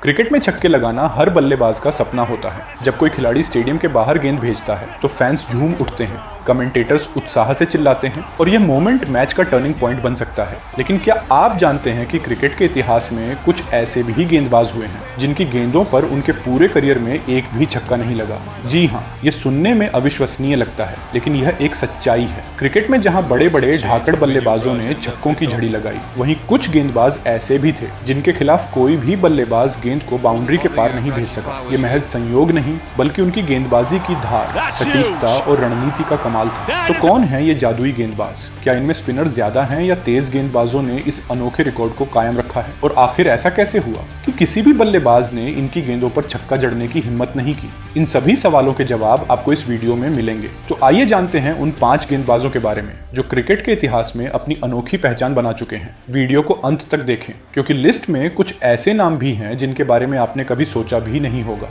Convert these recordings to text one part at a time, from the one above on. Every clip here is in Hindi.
क्रिकेट में छक्के लगाना हर बल्लेबाज का सपना होता है। जब कोई खिलाड़ी स्टेडियम के बाहर गेंद भेजता है तो फैंस झूम उठते हैं, कमेंटेटर्स उत्साह से चिल्लाते हैं और यह मोमेंट मैच का टर्निंग पॉइंट बन सकता है। लेकिन क्या आप जानते हैं कि क्रिकेट के इतिहास में कुछ ऐसे भी गेंदबाज हुए हैं जिनकी गेंदों पर उनके पूरे करियर में एक भी छक्का नहीं लगा? जी हाँ, ये सुनने में अविश्वसनीय लगता है, लेकिन यह एक सच्चाई है। क्रिकेट में जहां बड़े बड़े ढाकड़ बल्लेबाजों ने छक्कों की झड़ी लगाई, वहीं कुछ गेंदबाज ऐसे भी थे जिनके खिलाफ कोई भी बल्लेबाज गेंद को बाउंड्री के पार नहीं भेज सका। ये महज संयोग नहीं, बल्कि उनकी गेंदबाजी की धार, सटीकता और रणनीति का कमाल था। तो कौन है ये जादुई गेंदबाज? क्या इनमें स्पिनर ज्यादा हैं या तेज गेंदबाजों ने इस अनोखे रिकॉर्ड को कायम रखा है? और आखिर ऐसा कैसे हुआ कि किसी भी बल्लेबाज ने इनकी गेंदों पर छक्का जड़ने की हिम्मत नहीं की? इन सभी सवालों के जवाब आपको इस वीडियो में मिलेंगे। तो आइए जानते हैं उन 5 गेंदबाजों के बारे में जो क्रिकेट के इतिहास में अपनी अनोखी पहचान बना चुके हैं। वीडियो को अंत तक देखें, क्योंकि लिस्ट में कुछ ऐसे नाम भी हैं जिनके बारे में आपने कभी सोचा भी नहीं होगा।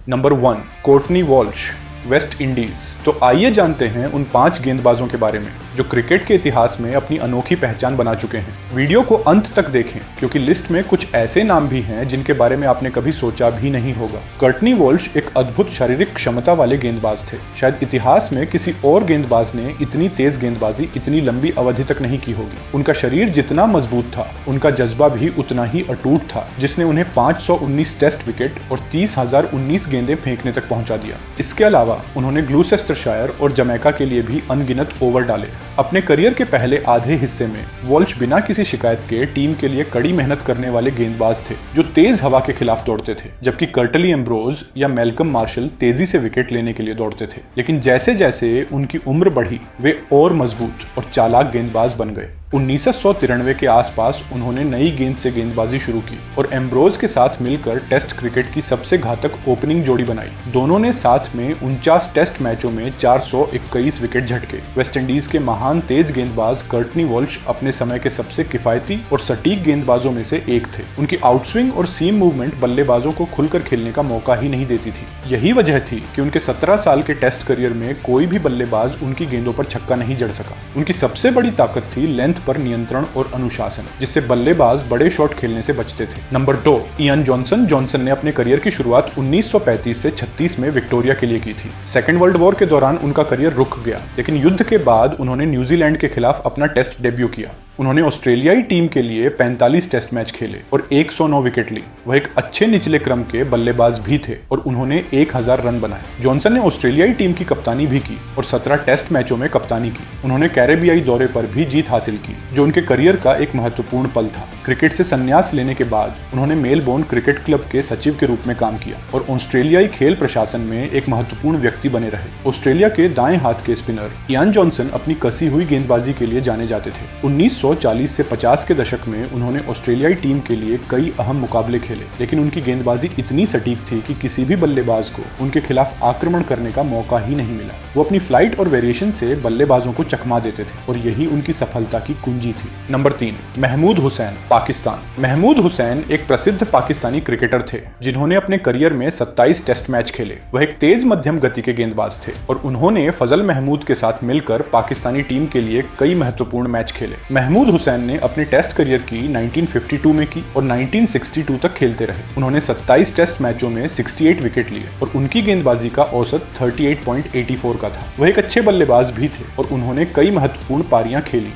Number 1, कोर्टनी Walsh, West Indies. तो आइए जानते हैं उन 5 गेंदबाजों के बारे में जो क्रिकेट के इतिहास में अपनी अनोखी पहचान बना चुके हैं। वीडियो को अंत तक देखें, क्योंकि लिस्ट में कुछ ऐसे नाम भी हैं जिनके बारे में आपने कभी सोचा भी नहीं होगा। कोर्टनी वॉल्श एक अद्भुत शारीरिक क्षमता वाले गेंदबाज थे। शायद इतिहास में किसी और गेंदबाज ने इतनी तेज गेंदबाजी इतनी लंबी अवधि तक नहीं की होगी। उनका शरीर जितना मजबूत था, उनका जज्बा भी उतना ही अटूट था, जिसने उन्हें 519 टेस्ट विकेट और 30,019 गेंदें फेंकने तक पहुंचा दिया। इसके अलावा उन्होंने ग्लूसेस्टरशायर और जमैका के लिए भी अनगिनत ओवर डाले। अपने करियर के पहले आधे हिस्से में वॉल्श बिना किसी शिकायत के टीम के लिए कड़ी मेहनत करने वाले गेंदबाज थे, जो तेज हवा के खिलाफ दौड़ते थे, जबकि कर्टली एम्ब्रोज या मैल्कम मार्शल तेजी से विकेट लेने के लिए दौड़ते थे। लेकिन जैसे जैसे उनकी उम्र बढ़ी, वे और मजबूत और चालाक गेंदबाज बन गए। 1993 के आसपास उन्होंने नई गेंद से गेंदबाजी शुरू की और एम्ब्रोज के साथ मिलकर टेस्ट क्रिकेट की सबसे घातक ओपनिंग जोड़ी बनाई। दोनों ने साथ में 49 टेस्ट मैचों में 421 विकेट झटके। वेस्टइंडीज के महान तेज गेंदबाज कोर्टनी वॉल्श अपने समय के सबसे किफायती और सटीक गेंदबाजों में से एक थे। उनकी आउटस्विंग और सीम मूवमेंट बल्लेबाजों को खुलकर खेलने का मौका ही नहीं देती थी। यही वजह थी कि उनके 17 साल के टेस्ट करियर में कोई भी बल्लेबाज उनकी गेंदों पर छक्का नहीं जड़ सका। उनकी सबसे बड़ी ताकत थी लेंथ पर नियंत्रण और अनुशासन, जिससे बल्लेबाज बड़े शॉट खेलने से बचते थे। नंबर 2, इयान जॉनसन ने अपने करियर की शुरुआत 1935 से 36 में विक्टोरिया के लिए की थी। सेकेंड वर्ल्ड वॉर के दौरान उनका करियर रुक गया, लेकिन युद्ध के बाद उन्होंने न्यूजीलैंड के खिलाफ अपना टेस्ट डेब्यू किया। उन्होंने ऑस्ट्रेलियाई टीम के लिए 45 टेस्ट मैच खेले और 109 विकेट ली। वह एक अच्छे निचले क्रम के बल्लेबाज भी थे और उन्होंने 1000 रन बनाए। जॉनसन ने ऑस्ट्रेलियाई टीम की कप्तानी भी की और 17 टेस्ट मैचों में कप्तानी की। उन्होंने कैरेबियाई दौरे पर भी जीत हासिल की, जो उनके करियर का एक महत्वपूर्ण पल था। क्रिकेट से संन्यास लेने के बाद उन्होंने मेलबोर्न क्रिकेट क्लब के सचिव के रूप में काम किया और ऑस्ट्रेलियाई खेल प्रशासन में एक महत्वपूर्ण व्यक्ति बने रहे। ऑस्ट्रेलिया के दाएं हाथ के स्पिनर इयान जॉनसन अपनी कसी हुई गेंदबाजी के लिए जाने जाते थे। 1940 से 50 के दशक में उन्होंने ऑस्ट्रेलियाई टीम के लिए कई अहम मुकाबले खेले, लेकिन उनकी गेंदबाजी इतनी सटीक थी कि किसी भी बल्लेबाज को उनके खिलाफ आक्रमण करने का मौका ही नहीं मिला। वो अपनी फ्लाइट और वेरिएशन से बल्लेबाजों को चकमा देते थे और यही उनकी सफलता की कुंजी थी। नंबर 3, महमूद हुसैन, पाकिस्तान। महमूद हुसैन एक प्रसिद्ध पाकिस्तानी क्रिकेटर थे जिन्होंने अपने करियर में 27 टेस्ट मैच खेले। वह एक तेज मध्यम गति के गेंदबाज थे और उन्होंने फजल महमूद के साथ मिलकर पाकिस्तानी टीम के लिए कई महत्वपूर्ण मैच खेले। महमूद हुसैन ने अपने टेस्ट करियर की 1952 में की और 1962 तक खेलते रहे। उन्होंने 27 टेस्ट मैचों में 68 विकेट लिए और उनकी गेंदबाजी का औसत 38.84 का था। वह एक अच्छे बल्लेबाज भी थे और उन्होंने कई महत्वपूर्ण पारियां खेली।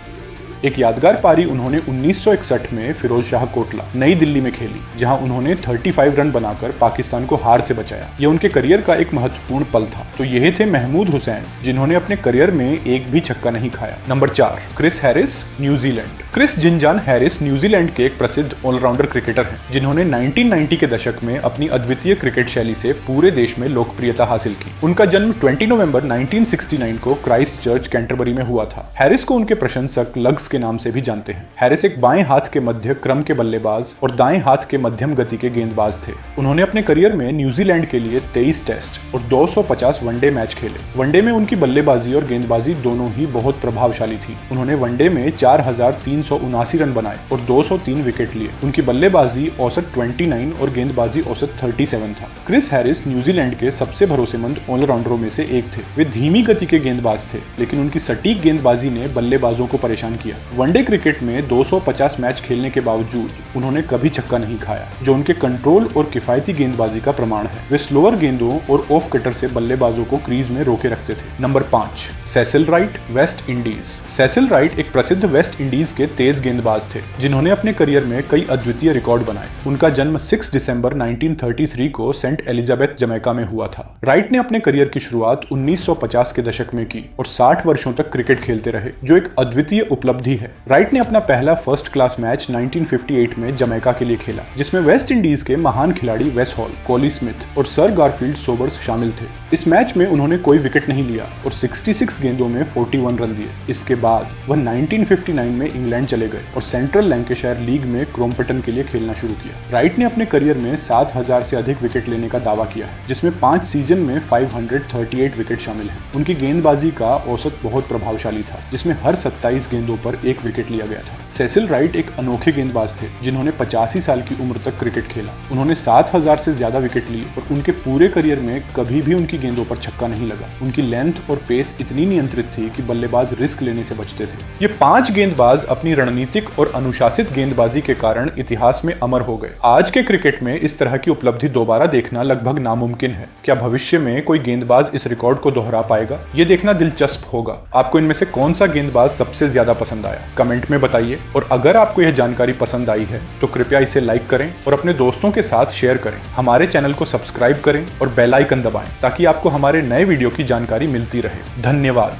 एक यादगार पारी उन्होंने 1961 में फिरोज शाह कोटला, नई दिल्ली में खेली, जहां उन्होंने 35 रन बनाकर पाकिस्तान को हार से बचाया। यह उनके करियर का एक महत्वपूर्ण पल था। तो यह थे महमूद हुसैन, जिन्होंने अपने करियर में एक भी छक्का नहीं खाया। Number 4, Chris Harris, New Zealand. Chris जिनजान हैरिस न्यूजीलैंड के एक प्रसिद्ध ऑलराउंडर क्रिकेटर हैं, जिन्होंने 1990 के दशक में अपनी अद्वितीय क्रिकेट शैली से पूरे देश में लोकप्रियता हासिल की। उनका जन्म 20 नवंबर 1969 को क्राइस्ट चर्च, कैंटरबरी में हुआ था। हैरिस को उनके प्रशंसक लग्स के नाम से भी जानते हैं। हैरिस एक बाएं हाथ के मध्य क्रम के बल्लेबाज और दाएं हाथ के मध्यम गति के गेंदबाज थे। उन्होंने अपने करियर में न्यूजीलैंड के लिए 23 टेस्ट और 250 वनडे मैच खेले। वनडे में उनकी बल्लेबाजी और गेंदबाजी दोनों ही बहुत प्रभावशाली थी। उन्होंने वनडे में 4379 रन बनाए और 203 विकेट लिए। उनकी बल्लेबाजी औसत 29 और गेंदबाजी औसत 37 था। क्रिस हैरिस न्यूजीलैंड के सबसे भरोसेमंद ऑलराउंडरों में से एक थे। वे धीमी गति के गेंदबाज थे, लेकिन उनकी सटीक गेंदबाजी ने बल्लेबाजों को परेशान किया। वनडे क्रिकेट में 250 मैच खेलने के बावजूद उन्होंने कभी छक्का नहीं खाया, जो उनके कंट्रोल और किफायती गेंदबाजी का प्रमाण है। वे स्लोअर गेंदों और ऑफ कटर से बल्लेबाजों को क्रीज में रोके रखते थे। Number 5, Cecil Wright, West Indies. Cecil Wright एक प्रसिद्ध वेस्ट इंडीज के तेज गेंदबाज थे, जिन्होंने अपने करियर में कई अद्वितीय रिकॉर्ड बनाए। उनका जन्म 6 दिसंबर 1933 को सेंट एलिजाबेथ, जमैका में हुआ था। राइट ने अपने करियर की शुरुआत 1950 के दशक में की और 60 वर्षों तक क्रिकेट खेलते रहे, जो एक अद्वितीय उपलब्धि है। राइट ने अपना पहला फर्स्ट क्लास मैच 1958 में जमैका के लिए खेला, जिसमें वेस्ट इंडीज के महान खिलाड़ी वेस हॉल, कॉली स्मिथ और सर गारफील्ड सोबर्स शामिल थे। इस मैच में उन्होंने कोई विकेट नहीं लिया और 66 गेंदों में 41 रन दिए। इसके बाद वह 1959 में इंग्लैंड चले गए और सेंट्रल लैंकाशायर लीग में क्रॉम्पटन के लिए खेलना शुरू किया। राइट ने अपने करियर में 7000 से अधिक विकेट लेने का दावा किया है, जिसमें 5 सीजन में 538 विकेट शामिल हैं। उनकी गेंदबाजी का औसत बहुत प्रभावशाली था, जिसमें हर 27 गेंदों पर 1 विकेट लिया गया था। सेसिल राइट एक अनोखे गेंदबाज थे, जिन्होंने 85 साल की उम्र तक क्रिकेट खेला। उन्होंने 7000 से ज्यादा विकेट लिए और उनके पूरे करियर में कभी भी उनकी गेंदों पर छक्का नहीं लगा। उनकी लेंथ और पेस इतनी नियंत्रित थी कि बल्लेबाज रिस्क लेने से बचते थे। ये 5 गेंदबाज अपनी रणनीतिक और अनुशासित गेंदबाजी के कारण इतिहास में अमर हो गए। आज के क्रिकेट में इस तरह की उपलब्धि दोबारा देखना लगभग नामुमकिन है। क्या भविष्य में कोई गेंदबाज इस रिकॉर्ड को दोहरा पाएगा? ये देखना दिलचस्प होगा। आपको इनमें से कौन सा गेंदबाज सबसे ज्यादा पसंद आया? कमेंट में बताइए। और अगर आपको यह जानकारी पसंद आई है तो कृपया इसे लाइक करें और अपने दोस्तों के साथ शेयर करें। हमारे चैनल को सब्सक्राइब करें और बेल आइकन दबाएं, ताकि आपको हमारे नए वीडियो की जानकारी मिलती रहे। धन्यवाद।